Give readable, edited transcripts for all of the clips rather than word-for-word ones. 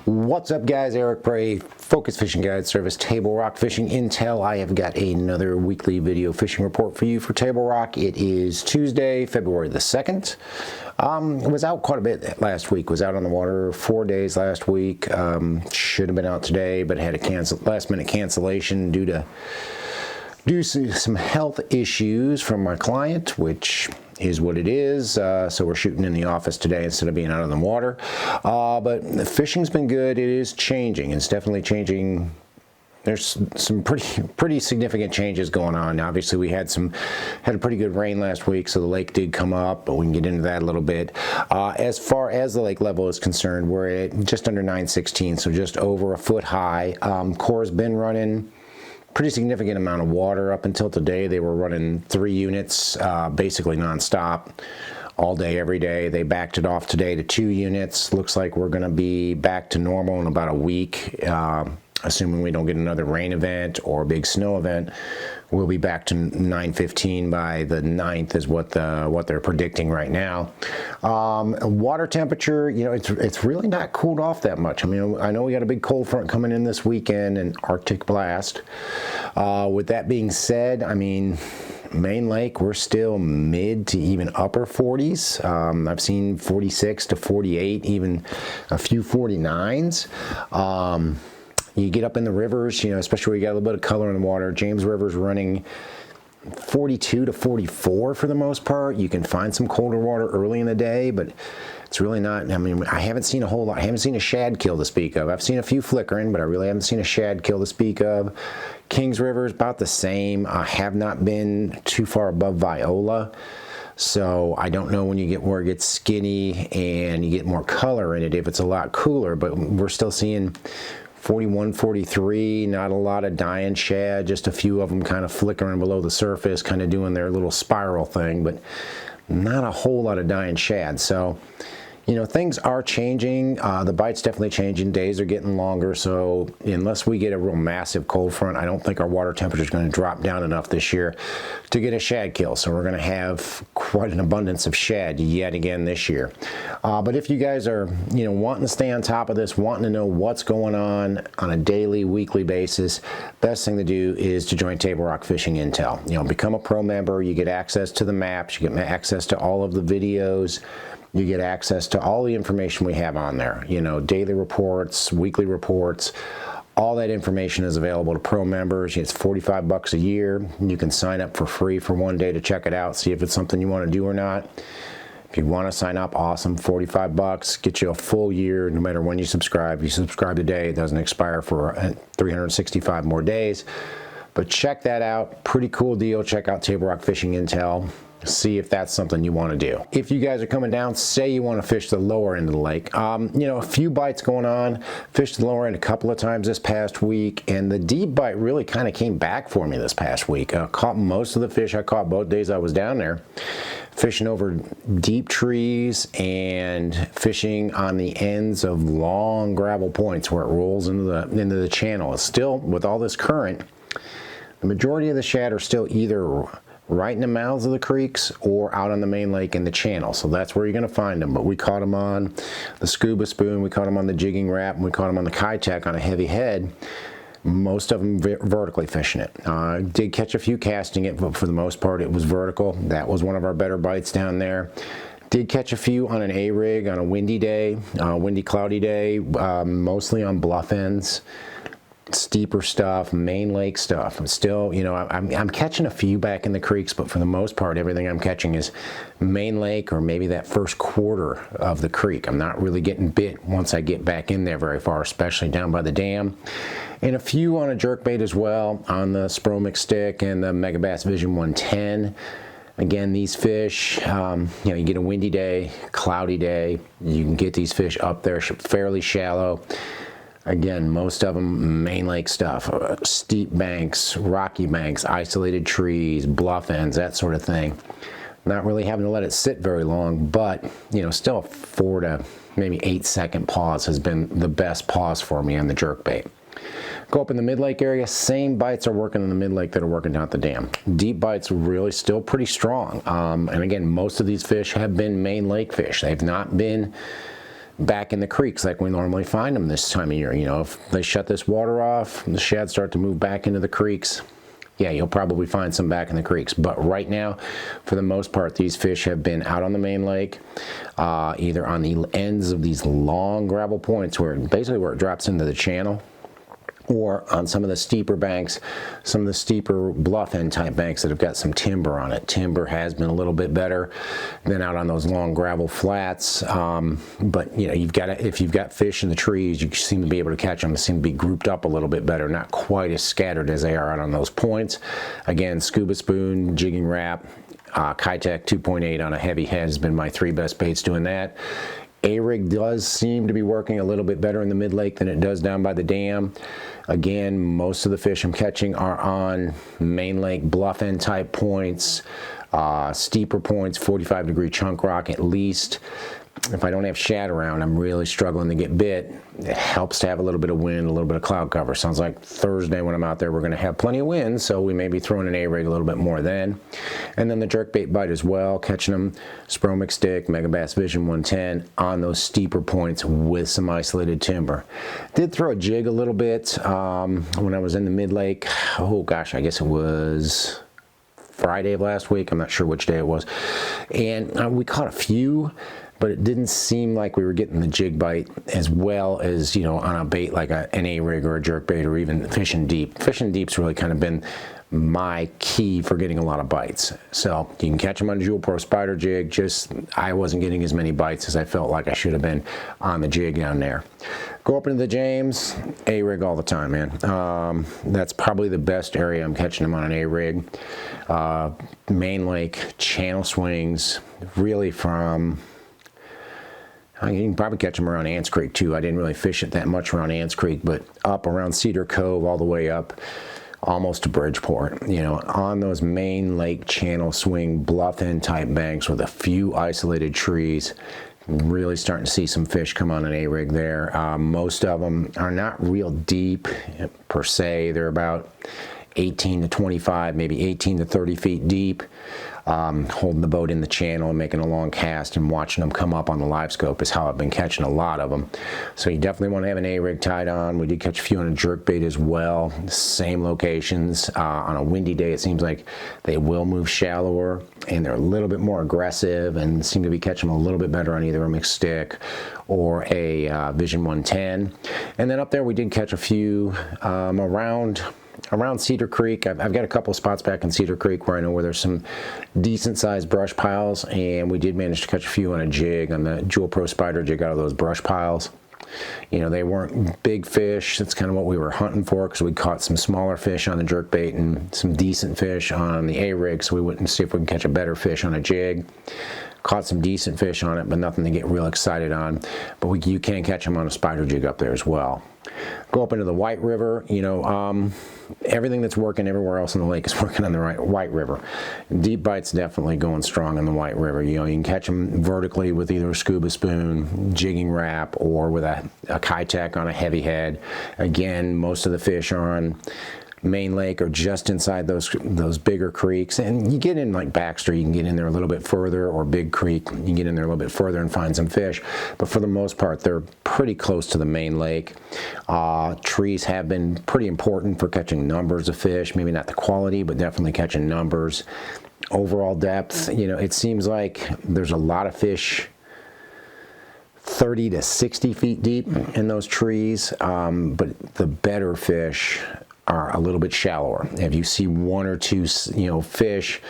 What's up, guys? Eric Bray, Focus Fishing Guide Service, Table Rock Fishing Intel. I have got another weekly video fishing report for you for Table Rock. It is Tuesday, February the 2nd. Was out quite a bit last week. Was out on the water 4 days last week. Should have been out today, but had a last-minute cancellation due to some health issues from my client, which is what it is. So we're shooting in the office today instead of being out on the water. But the fishing's been good. It is changing. It's definitely changing. There's some pretty significant changes going on. Obviously, we had a pretty good rain last week, so the lake did come up, but we can get into that a little bit. As far as the lake level is concerned, we're at just under 916, so just over a foot high. Core's been running pretty significant amount of water up until today. They were running 3 units basically nonstop all day, every day. They backed it off today to 2 units. Looks like we're going to be back to normal in about a week, assuming we don't get another rain event or a big snow event. We'll be back to 915 by the 9th is what they're predicting right now. Water temperature, you know, it's really not cooled off that much. I mean, I know we got a big cold front coming in this weekend, an Arctic blast. With that being said, I mean, Main Lake, we're still mid to even upper 40s. I've seen 46 to 48, even a few 49s. You get up in the rivers, you know, especially where you got a little bit of color in the water. James River's running 42 to 44 for the most part. You can find some colder water early in the day, but it's really not. I mean, I haven't seen a whole lot. I haven't seen a shad kill to speak of. I've seen a few flickering, but I really haven't seen a shad kill to speak of. Kings River is about the same. I have not been too far above Viola. So I don't know when you get where it gets skinny and you get more color in it if it's a lot cooler, but we're still seeing 41, 43, not a lot of dying shad, just a few of them kind of flickering below the surface, kind of doing their little spiral thing, but not a whole lot of dying shad. So, you know, things are changing. The bite's definitely changing. Days are getting longer. So unless we get a real massive cold front, I don't think our water temperature is going to drop down enough this year to get a shad kill. So we're going to have quite an abundance of shad yet again this year. But if you guys are, you know, wanting to stay on top of this, wanting to know what's going on a daily, weekly basis, best thing to do is to join Table Rock Fishing Intel. You know, become a pro member. You get access to the maps. You get access to all of the videos. You get access to all the information we have on there, you know, daily reports, weekly reports. All that information is available to pro members. It's $45 a year. You can sign up for free for 1 day to check it out, see if it's something you want to do or not. If you want to sign up, awesome, $45, get you a full year no matter when you subscribe. You subscribe today, it doesn't expire for 365 more days. But check that out, pretty cool deal. Check out Table Rock Fishing Intel. See if that's something you want to do. If you guys are coming down, say you want to fish the lower end of the lake, you know, a few bites going on. Fished the lower end a couple of times this past week, and the deep bite really kind of came back for me this past week. Caught most of the fish I caught both days I was down there, fishing over deep trees and fishing on the ends of long gravel points where it rolls into the channel. It's still, with all this current, the majority of the shad are still either right in the mouths of the creeks or out on the main lake in the channel. So that's where you're going to find them. But we caught them on the scuba spoon, we caught them on the jigging wrap, and we caught them on the Kitech on a heavy head. Most of them vertically fishing it. Did catch a few casting it, but for the most part it was vertical. That was one of our better bites down there. Did catch a few on an A-rig on a windy day, windy cloudy day, mostly on bluff ends. Steeper stuff, main lake stuff. I'm still, you know, I'm catching a few back in the creeks, but for the most part, everything I'm catching is main lake or maybe that first quarter of the creek. I'm not really getting bit once I get back in there very far, especially down by the dam. And a few on a jerkbait as well, on the Spromic stick and the Megabass Vision 110. Again, these fish, you know, you get a windy day, cloudy day, you can get these fish up there fairly shallow. Again, most of them main lake stuff, steep banks, rocky banks, isolated trees, bluff ends, that sort of thing. Not really having to let it sit very long, but, you know, still a 4 to maybe 8 second pause has been the best pause for me on the jerkbait. Go up in the mid-lake area, same bites are working in the mid-lake that are working down at the dam. Deep bites really still pretty strong. And again, most of these fish have been main lake fish. They've not been back in the creeks like we normally find them this time of year. You know, if they shut this water off, the shad start to move back into the creeks, yeah, you'll probably find some back in the creeks. But right now, for the most part, these fish have been out on the main lake, either on the ends of these long gravel points where it drops into the channel, or on some of the steeper banks, some of the steeper bluff end type banks that have got some timber on it. Timber has been a little bit better than out on those long gravel flats, but you know, if you've got fish in the trees, you seem to be able to catch them. They seem to be grouped up a little bit better, not quite as scattered as they are out on those points. Again, scuba spoon, jigging wrap, Kitech 2.8 on a heavy head has been my 3 best baits doing that. A-rig does seem to be working a little bit better in the mid-lake than it does down by the dam. Again, most of the fish I'm catching are on main lake bluff end type points, steeper points, 45-degree chunk rock at least. If I don't have shad around, I'm really struggling to get bit. It helps to have a little bit of wind, a little bit of cloud cover. Sounds like Thursday when I'm out there, we're going to have plenty of wind, so we may be throwing an A-rig a little bit more then. And then the jerkbait bite as well, catching them Spromic stick, Megabass Vision 110 on those steeper points with some isolated timber. Did throw a jig a little bit when I was in the mid-lake. Oh gosh, I guess it was Friday of last week. I'm not sure which day it was. And we caught a few, but it didn't seem like we were getting the jig bite as well as, you know, on a bait like an A-rig or a jerk bait, or even fishing deep. Fishing deep's really kind of been my key for getting a lot of bites. So you can catch them on a Jewel Pro Spider jig, just I wasn't getting as many bites as I felt like I should have been on the jig down there. Go up into the James, A-rig all the time, man. That's probably the best area I'm catching them on an A-rig. Main lake, channel swings, really from, you can probably catch them around Ants Creek too. I didn't really fish it that much around Ants Creek, but up around Cedar Cove all the way up almost to Bridgeport, you know, on those main lake channel swing bluff end type banks with a few isolated trees. Really starting to see some fish come on an A-rig there. Most of them are not real deep per se. They're about 18 to 25, maybe 18 to 30 feet deep. Holding the boat in the channel and making a long cast and watching them come up on the live scope is how I've been catching a lot of them. So you definitely want to have an A-rig tied on. We did catch a few on a jerkbait as well. Same locations. On a windy day, it seems like they will move shallower and they're a little bit more aggressive and seem to be catching them a little bit better on either a mixed stick or a Vision 110. And then up there, we did catch a few around Cedar Creek. I've got a couple of spots back in Cedar Creek where I know where there's some decent sized brush piles, and we did manage to catch a few on a jig, on the Jewel Pro Spider jig out of those brush piles. You know, they weren't big fish. That's kind of what we were hunting for, because we caught some smaller fish on the jerkbait and some decent fish on the A-rig, so we wouldn't see if we can catch a better fish on a jig. Caught some decent fish on it, but nothing to get real excited on. But you can catch them on a spider jig up there as well. Go up into the White River, you know, everything that's working everywhere else in the lake is working on the White River. Deep bite's definitely going strong in the White River. You know, you can catch them vertically with either a scuba spoon, jigging wrap, or with a Kitech on a heavy head. Again, most of the fish are on main lake or just inside those bigger creeks, and you get in like Baxter, you can get in there a little bit further, or Big Creek, you can get in there a little bit further and find some fish, but for the most part they're pretty close to the main lake. Trees have been pretty important for catching numbers of fish, maybe not the quality, but definitely catching numbers. Overall depth, you know, it seems like there's a lot of fish 30 to 60 feet deep in those trees, but the better fish are a little bit shallower. If you see one or two, you know, fish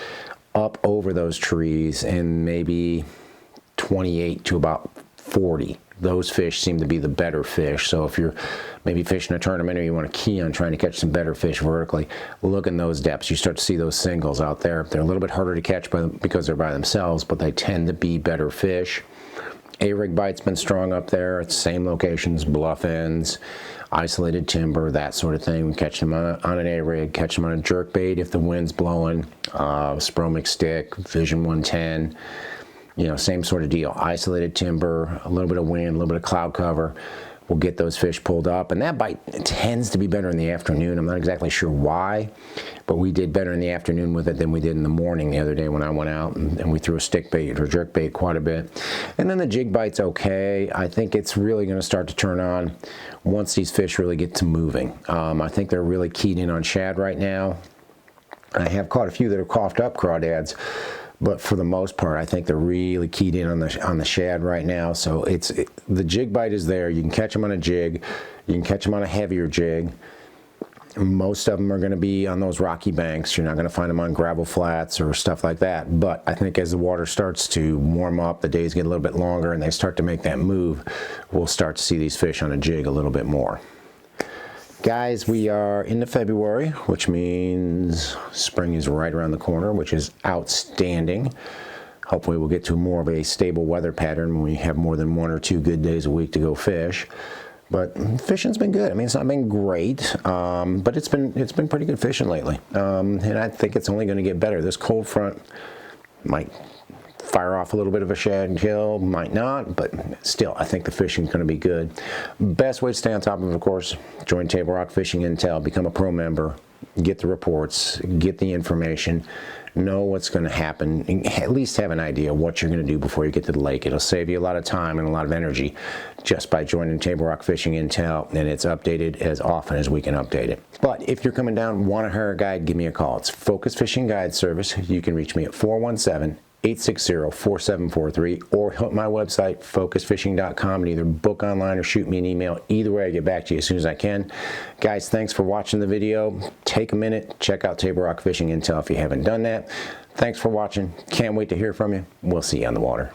up over those trees and maybe 28 to about 40, those fish seem to be the better fish. So if you're maybe fishing a tournament or you want to key on trying to catch some better fish vertically, look in those depths. You start to see those singles out there. They're a little bit harder to catch because they're by themselves, but they tend to be better fish. A-rig bite's been strong up there. It's same locations, bluff ends, isolated timber, that sort of thing. We catch them on an A-rig, catch them on a jerkbait if the wind's blowing, Spromic stick, Vision 110, you know, same sort of deal. Isolated timber, a little bit of wind, a little bit of cloud cover. We'll get those fish pulled up, and that bite tends to be better in the afternoon. I'm not exactly sure why, but we did better in the afternoon with it than we did in the morning the other day when I went out and we threw a stick bait or jerk bait quite a bit. And then the jig bite's okay. I think it's really going to start to turn on once these fish really get to moving. I think they're really keyed in on shad right now. I have caught a few that have coughed up crawdads, but for the most part, I think they're really keyed in on the shad right now. So the jig bite is there. You can catch them on a jig. You can catch them on a heavier jig. Most of them are going to be on those rocky banks. You're not going to find them on gravel flats or stuff like that. But I think as the water starts to warm up, the days get a little bit longer, and they start to make that move, we'll start to see these fish on a jig a little bit more. Guys, we are into February, which means spring is right around the corner, which is outstanding. Hopefully we'll get to more of a stable weather pattern when we have more than 1 or 2 good days a week to go fish. But fishing's been good. I mean, it's not been great, but it's been pretty good fishing lately. And I think it's only going to get better. This cold front might fire off a little bit of a shad kill, might not, but still, I think the fishing's going to be good. Best way to stay on top of it, of course, join Table Rock Fishing Intel, become a pro member, get the reports, get the information, know what's going to happen, and at least have an idea of what you're going to do before you get to the lake. It'll save you a lot of time and a lot of energy just by joining Table Rock Fishing Intel, and it's updated as often as we can update it. But if you're coming down, want to hire a guide, give me a call. It's Focus Fishing Guide Service. You can reach me at 417-860-4743 or hit my website, focusfishing.com, and either book online or shoot me an email. Either way, I get back to you as soon as I can. Guys, thanks for watching the video. Take a minute, check out Table Rock Fishing Intel if you haven't done that. Thanks for watching. Can't wait to hear from you. We'll see you on the water.